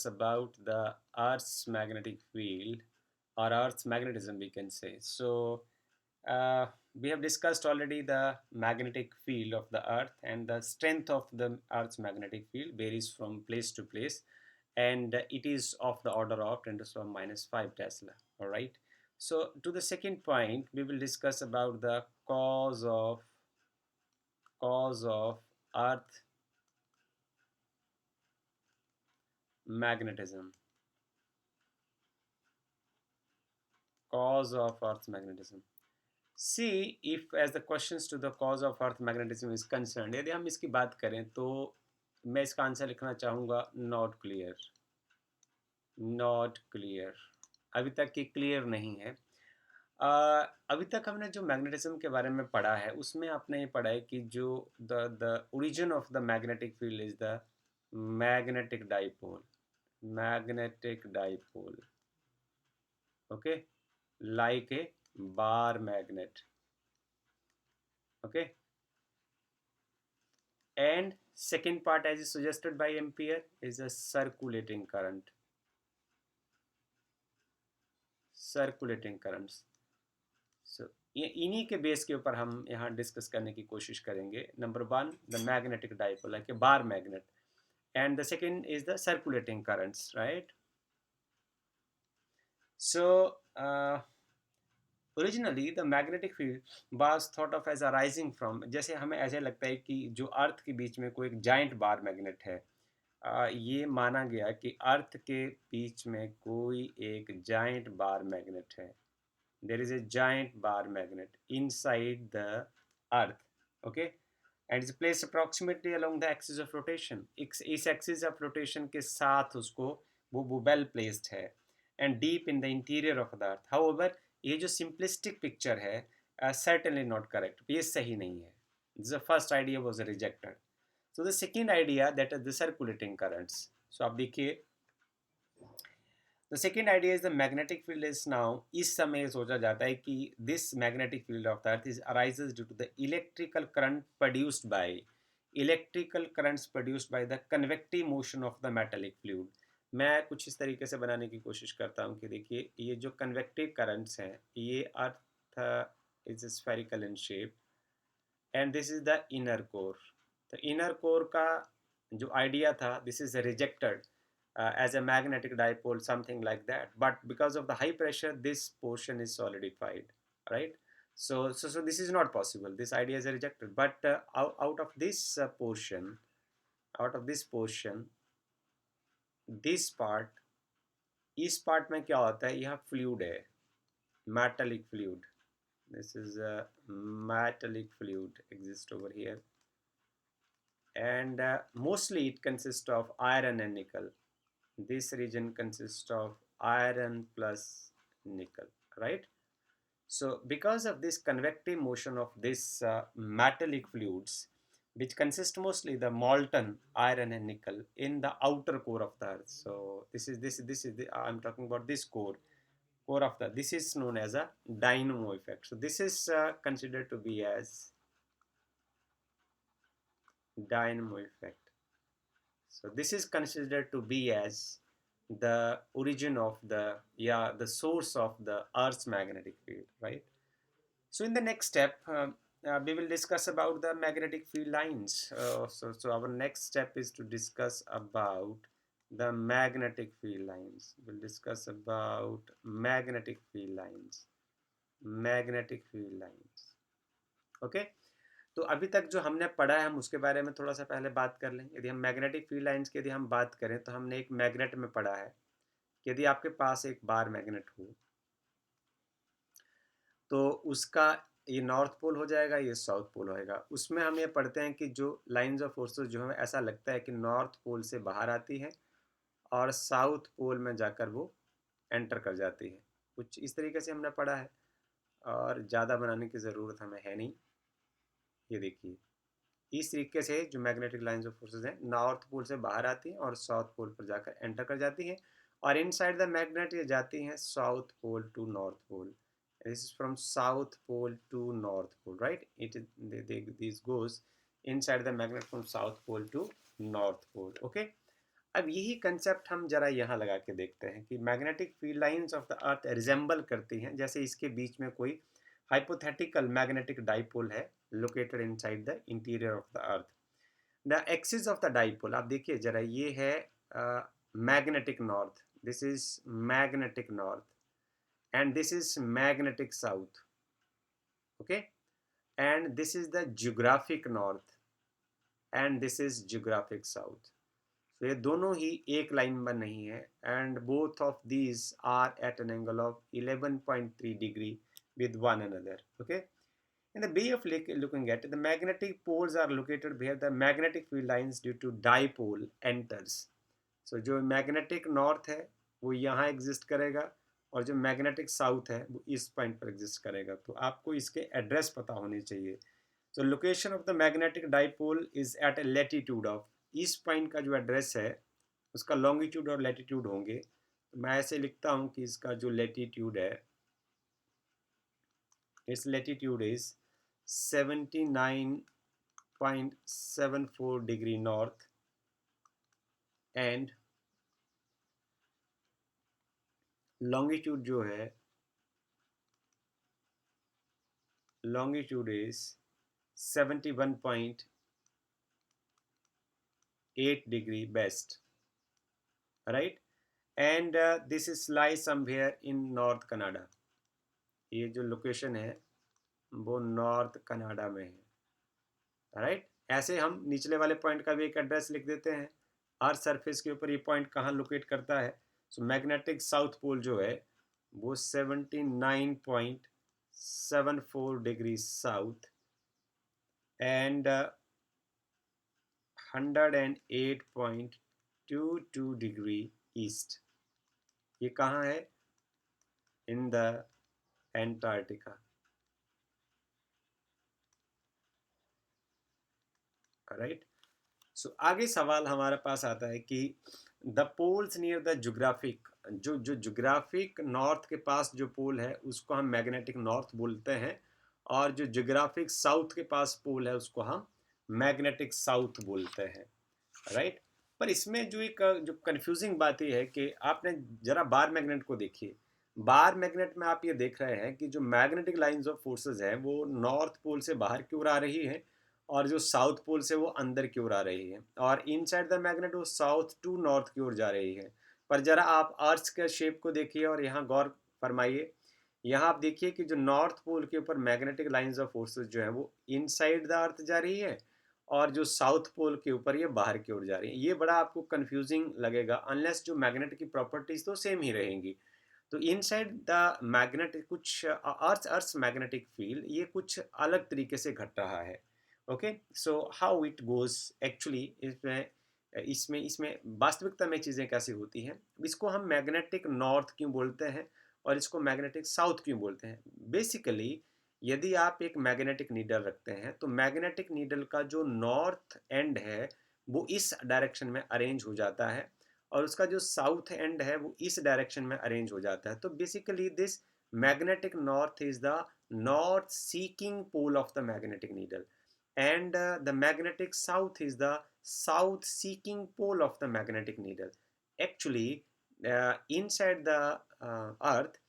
about the Earth's magnetic field or Earth's magnetism, we can say. Uh, we have discussed already the magnetic field of the Earth, and the strength of the Earth's magnetic field varies from place to place, and it is of the order of 10 to the power minus 5 Tesla. All right. So, to the second point, we will discuss about the cause of Earth magnetism. Cause of Earth's magnetism. See, if as the questions to the cause of earth magnetism is concerned, यदि हम इसकी बात करें तो मैं इसका answer लिखना चाहूँगा नॉट क्लियर। नॉट क्लियर, अभी तक की क्लियर नहीं है। अभी तक हमने जो मैग्नेटिज्म के बारे में पढ़ा है उसमें आपने ये पढ़ा है कि जो the origin of the magnetic field is the magnetic dipole. Magnetic dipole, okay, like a bar magnet, okay. And second part, as is suggested by Ampere, is a circulating current. Circulating currents. So इन्हीं के base के ऊपर हम यहाँ discuss करने की कोशिश करेंगे. Number one, the magnetic dipole, like a bar magnet, and the second is the circulating currents, right? So originally the magnetic field was thought of as arising from, जैसे हमें ऐसे लगता है कि जो अर्थ के बीच में कोई एक जाइंट बार मैग्नेट है. ये माना गया कि अर्थ के बीच में कोई एक जाइंट बार मैग्नेट है. There is a giant bar magnet inside the earth, okay, and is place approximately along the axis of rotation. इस एक्सिस ऑफ रोटेशन के साथ उसको वो वेल प्लेस्ड है and deep in the interior of the earth. However, ये जो simplistic picture है certainly not correct, ये सही नहीं है. The first idea was rejected. So the second idea, that is the circulating currents. So आप देखिए, the second idea is the magnetic field is now. इस समय सोचा जाता है कि this magnetic field of the earth is arises due to the electrical current produced by electrical currents produced by the convective motion of the metallic fluid. मैं कुछ इस तरीके से बनाने की कोशिश करता हूँ कि देखिए, ये जो कन्वेक्टिव करंट्स हैं, ये earth is spherical in shape and this is the inner core. तो इनर कोर का जो आइडिया था, this is rejected as a magnetic dipole, something like that, but because of the high pressure this portion is solidified, right? So this is not possible, this idea is rejected. But out of this portion, out of this portion, this part, इस part में क्या होता है, यहाँ fluid है, metallic fluid. This is a metallic fluid exist over here, and mostly it consists of iron and nickel. This region consists of iron plus nickel, right? So because of this convective motion of this metallic fluids, which consist mostly the molten iron and nickel in the outer core of the earth. So this is the, I'm talking about this core of the, this is known as a dynamo effect. So this is considered to be as dynamo effect. So this is considered to be as the origin of the source of the Earth's magnetic field, right? So in the next step, we will discuss about the magnetic field lines. So our next step is to discuss about the magnetic field lines. We'll discuss about magnetic field lines. Magnetic field lines. Okay. तो अभी तक जो हमने पढ़ा है हम उसके बारे में थोड़ा सा पहले बात कर लें. यदि हम मैग्नेटिक फील्ड लाइंस की यदि हम बात करें तो हमने एक मैग्नेट में पढ़ा है कि यदि आपके पास एक बार मैग्नेट हो तो उसका ये नॉर्थ पोल हो जाएगा, ये साउथ पोल होएगा. उसमें हम ये पढ़ते हैं कि जो लाइंस ऑफ फोर्सेस जो है ऐसा लगता है कि नॉर्थ पोल से बाहर आती है और साउथ पोल में जाकर वो एंटर कर जाती है. कुछ इस तरीके से हमने पढ़ा है और ज़्यादा बनाने की ज़रूरत हमें है नहीं. ये देखिए, इस तरीके से जो मैग्नेटिक लाइंस ऑफ फोर्सेस हैं नॉर्थ पोल से बाहर आती हैं और साउथ पोल पर जाकर एंटर कर जाती हैं, और इनसाइड द मैग्नेट ये जाती हैं south pole to north pole. This is from south pole to north pole, right? This goes inside the magnet from south pole to north pole, okay. अब यही कंसेप्ट हम जरा यहाँ लगा के देखते हैं कि magnetic field lines of the earth resemble करती हैं, जैसे इसके बीच में कोई हाइपोथेटिकल मैग्नेटिक डाइपोल है located inside the interior of the earth. The axis of the dipole, आप देखिए जरा, ये है magnetic north, this is magnetic north, and this is magnetic south, okay, and this is the geographic north, and this is geographic south. तो ये दोनों ही एक line में नहीं है, and both of these are at an angle of 11.3 degree with one another, okay. In the way of looking at it, the magnetic poles are located where the magnetic field lines due to dipole enters. So जो magnetic north है वो यहाँ exist करेगा, और जो magnetic south है वो इस पॉइंट पर एग्जिस्ट करेगा। तो आपको इसके एड्रेस पता होने चाहिए। So location of the magnetic dipole is at a latitude of, इस पॉइंट का जो एड्रेस है उसका लॉन्गिट्यूड और लैटिट्यूड होंगे। तो मैं ऐसे लिखता हूँ कि इसका जो लैटिट्यूड है, its latitude is 79.74 degree north, and longitude जो है, longitude is 71.8 degree west, right, and this is lie somewhere in North Canada. ये जो लोकेशन है वो नॉर्थ कनाडा में है, राइट। ऐसे हम निचले वाले पॉइंट का भी एक एड्रेस लिख देते हैं, अर्थ सरफेस के ऊपर ये पॉइंट कहाँ लोकेट करता है। सो मैग्नेटिक साउथ पोल जो है वो 79.74 degree south and 108.22 degree east, ये कहाँ है, in the Antarctica, right. So आगे सवाल हमारे पास आता है कि the poles near the geographic, जो जोग्राफिक नॉर्थ के पास जो पोल है उसको हम मैग्नेटिक नॉर्थ बोलते हैं, और जो जोग्राफिक साउथ के पास पोल है उसको हम मैग्नेटिक साउथ बोलते हैं, राइट। पर इसमें जो एक जो कंफ्यूजिंग बात ये है कि आपने जरा बार मैग्नेट को देखिए, बार मैग्नेट में आप ये देख रहे हैं कि जो मैग्नेटिक लाइंस ऑफ फोर्सेस हैं वो नॉर्थ पोल से बाहर की ओर आ रही है, और जो साउथ पोल से वो अंदर की ओर आ रही है, और इनसाइड द मैग्नेट वो साउथ टू नॉर्थ की ओर जा रही है। पर जरा आप अर्थ के शेप को देखिए और यहाँ गौर फरमाइए, यहाँ आप देखिए कि जो नॉर्थ पोल के ऊपर मैग्नेटिक लाइंस ऑफ फोर्सेस जो है वो इनसाइड द अर्थ जा रही है, और जो साउथ पोल के ऊपर ये बाहर की ओर जा रही है। ये बड़ा आपको कंफ्यूजिंग लगेगा अनलेस जो मैग्नेट की प्रॉपर्टीज तो सेम ही रहेंगी। तो इनसाइड द मैग्नेटिक कुछ अर्थ मैग्नेटिक फील्ड ये कुछ अलग तरीके से घट रहा है, okay. So how it goes actually, इसमें इसमें इसमें वास्तविकता में चीज़ें कैसी होती हैं, इसको हम मैग्नेटिक नॉर्थ क्यों बोलते हैं और इसको मैग्नेटिक साउथ क्यों बोलते हैं। बेसिकली यदि आप एक मैग्नेटिक नीडल रखते हैं तो मैग्नेटिक नीडल का जो नॉर्थ एंड है वो इस डायरेक्शन में अरेंज हो जाता है, और उसका जो साउथ एंड है वो इस डायरेक्शन में अरेंज हो जाता है। तो basically this magnetic north is the north seeking pole of the magnetic needle, and the magnetic south is the south seeking pole of the magnetic needle. Actually inside the earth,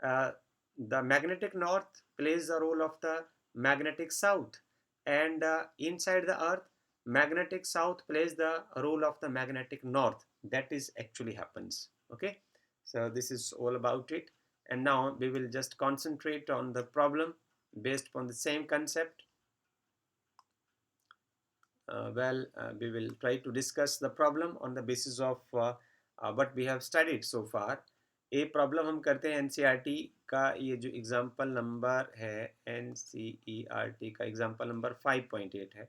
uh, the magnetic north plays the role of the magnetic south, and inside the earth magnetic south plays the role of the magnetic north. That is actually happens, okay. So this is all about it, and now we will just concentrate on the problem based upon the same concept. We will try to discuss the problem on the basis of what we have studied so far. ये problem हम करते हैं NCERT का, ये जो example number है NCERT का example number 5.8 है।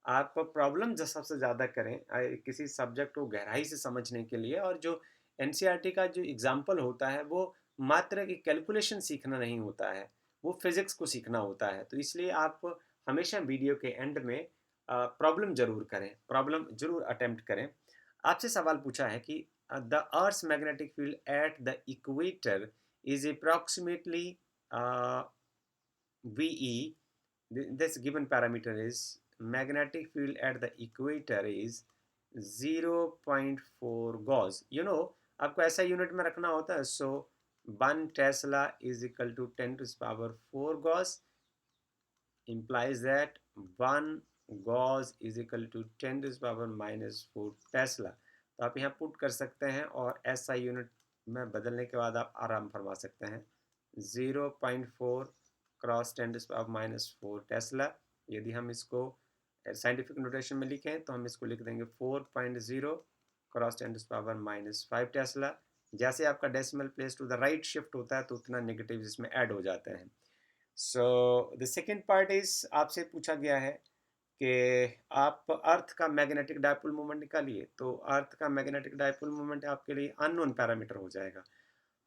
आप प्रॉब्लम जो सबसे ज़्यादा करें किसी सब्जेक्ट को गहराई से समझने के लिए, और जो एनसीईआरटी का जो एग्जांपल होता है वो मात्र की कैलकुलेशन सीखना नहीं होता है, वो फिज़िक्स को सीखना होता है। तो इसलिए आप हमेशा वीडियो के एंड में प्रॉब्लम जरूर करें, प्रॉब्लम जरूर अटेम्प्ट करें। आपसे सवाल पूछा है कि the earth magnetic field at the equator is approximately VE. This given parameter is magnetic field at the equator is 0.4 gauss. आपको ऐसा यूनिट में रखना होता है। So 1 tesla is equal to 10 to power 4 gauss, implies that 1 gauss is equal to 10 to the power minus 4 Tesla. तो आप यहाँ put कर सकते हैं और ऐसा यूनिट में बदलने के बाद आप आराम फरमा सकते हैं। 0.4 cross 10 to the power minus 4 tesla. यदि हम इसको साइंटिफिक नोटेशन में लिखें तो हम इसको लिख देंगे 4.0 cross 10 to the power minus 5 tesla. जैसे आपका decimal place to the right shift होता है तो उतना नेगेटिव इसमें ऐड हो जाते हैं। So the second part is, आपसे पूछा गया है कि आप अर्थ का मैग्नेटिक डायपोल मोमेंट निकालिए। तो अर्थ का मैग्नेटिक डायपोल मोमेंट आपके लिए अननोन पैरामीटर हो जाएगा।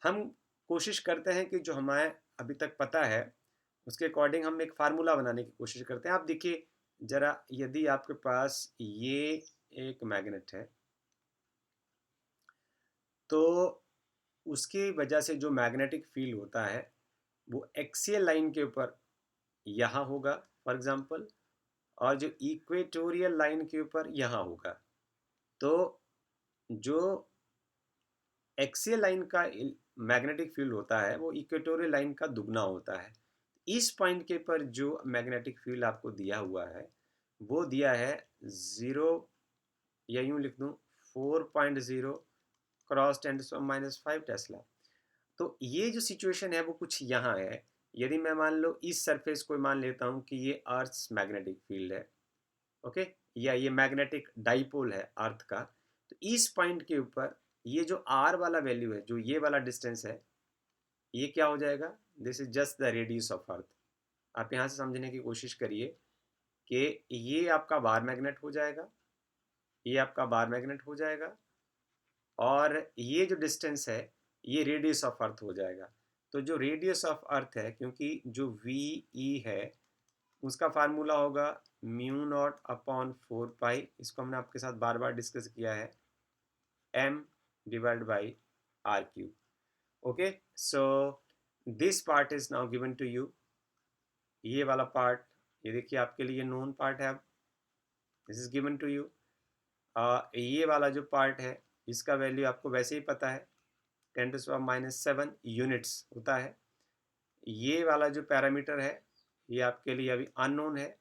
हम कोशिश करते हैं कि जो हमें अभी तक पता है उसके अकॉर्डिंग हम एक फार्मूला बनाने की कोशिश करते हैं। आप देखिए जरा, यदि आपके पास ये एक मैग्नेट है तो उसकी वजह से जो मैग्नेटिक फील्ड होता है वो एक्सियल लाइन के ऊपर यहाँ होगा फॉर एग्जांपल, और जो इक्वेटोरियल लाइन के ऊपर यहाँ होगा। तो जो एक्सियल लाइन का मैग्नेटिक फील्ड होता है वो इक्वेटोरियल लाइन का दुगना होता है। इस पॉइंट के पर जो मैग्नेटिक फील्ड आपको दिया हुआ है वो दिया है 0, या यूं लिख दूं 4.0 क्रॉस 10⁻⁵ टेस्ला। तो ये जो सिचुएशन है वो कुछ यहाँ है। यदि मैं मान लो इस सरफेस को मान लेता हूँ कि ये अर्थ मैग्नेटिक फील्ड है, ओके, या ये मैग्नेटिक डाइपोल है अर्थ का, तो इस पॉइंट के ऊपर ये जो आर वाला वैल्यू है, जो ये वाला डिस्टेंस है, ये क्या हो जाएगा? This is just the radius of अर्थ। आप यहाँ से समझने की कोशिश करिए कि ये आपका बार मैग्नेट हो जाएगा, ये आपका बार मैग्नेट हो जाएगा, और ये जो डिस्टेंस है ये रेडियस ऑफ अर्थ हो जाएगा। तो जो रेडियस ऑफ अर्थ है, क्योंकि जो वी ई है उसका फार्मूला होगा म्यू नॉट अपॉन 4 पाई, इसको हमने आपके साथ बार बार डिस्कस किया है, M divide by R cube. Okay, so this part is now given to you. ये वाला पार्ट, ये देखिए आपके लिए नोन पार्ट है। अब this is given to you. ये वाला जो पार्ट है इसका वैल्यू आपको वैसे ही पता है, 10⁻⁷ यूनिट्स होता है। ये वाला जो पैरामीटर है ये आपके लिए अभी अननोन है,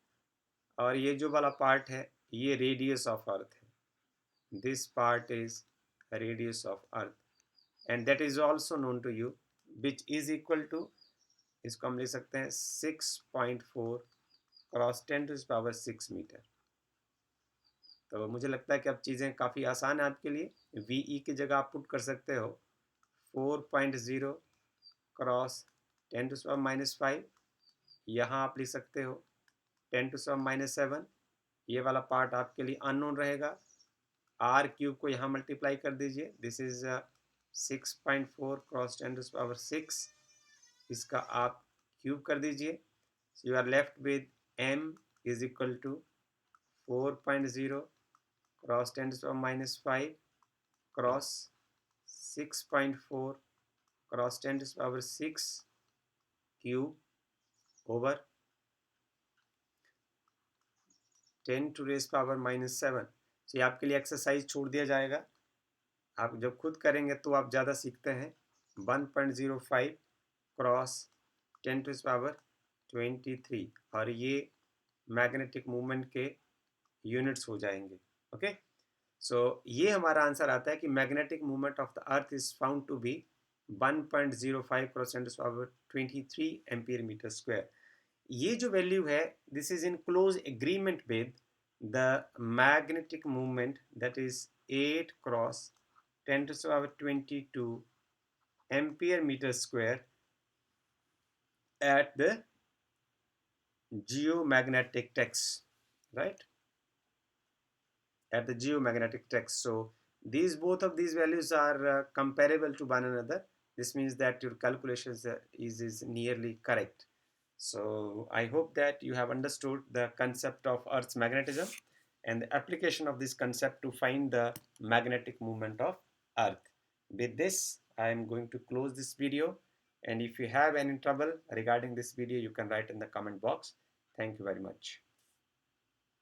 और ये जो वाला पार्ट है ये रेडियस ऑफ अर्थ है। This part is radius of earth and that is also known to you, which is equal to, इसको हम ले सकते हैं 6.4 क्रॉस 10⁻⁶ मीटर। तो मुझे लगता है कि अब चीज़ें काफ़ी आसान है आपके लिए। वी ई की जगह आप पुट कर सकते हो 4.0 क्रॉस 10⁻⁵, यहाँ आप लिख सकते हो 10⁻⁷। ये वाला पार्ट आपके लिए अननोन रहेगा। आर क्यूब को यहाँ मल्टीप्लाई कर दीजिए, दिस इज 6.4 क्रॉस 10⁻⁶, इसका आप क्यूब कर दीजिए। You are left with M is equal to 4.0 cross 10⁻⁵ cross 6.4 cross 10⁻⁶ cube over 10⁻⁻⁷। तो ये आपके लिए एक्सरसाइज छोड़ दिया जाएगा। आप जब खुद करेंगे तो आप ज़्यादा सीखते हैं। 1.05 क्रॉस 10⁻23, और ये मैग्नेटिक मूवमेंट के यूनिट्स हो जाएंगे। ओके, सो ये हमारा आंसर आता है कि magnetic movement of the earth is found to be 1.05 cross 10⁻23 ampere metre square. ये जो वैल्यू है this is in close agreement with the magnetic movement that is 8 cross 10⁻22 ampere metre square at the geomagnetic text, right? At the geomagnetic text. So these, both of these values are comparable to one another. This means that your calculations is nearly correct. So I hope that you have understood the concept of Earth's magnetism and the application of this concept to find the magnetic movement of Earth. With this, I am going to close this video, and if you have any trouble regarding this video, you can write in the comment box. Thank you very much.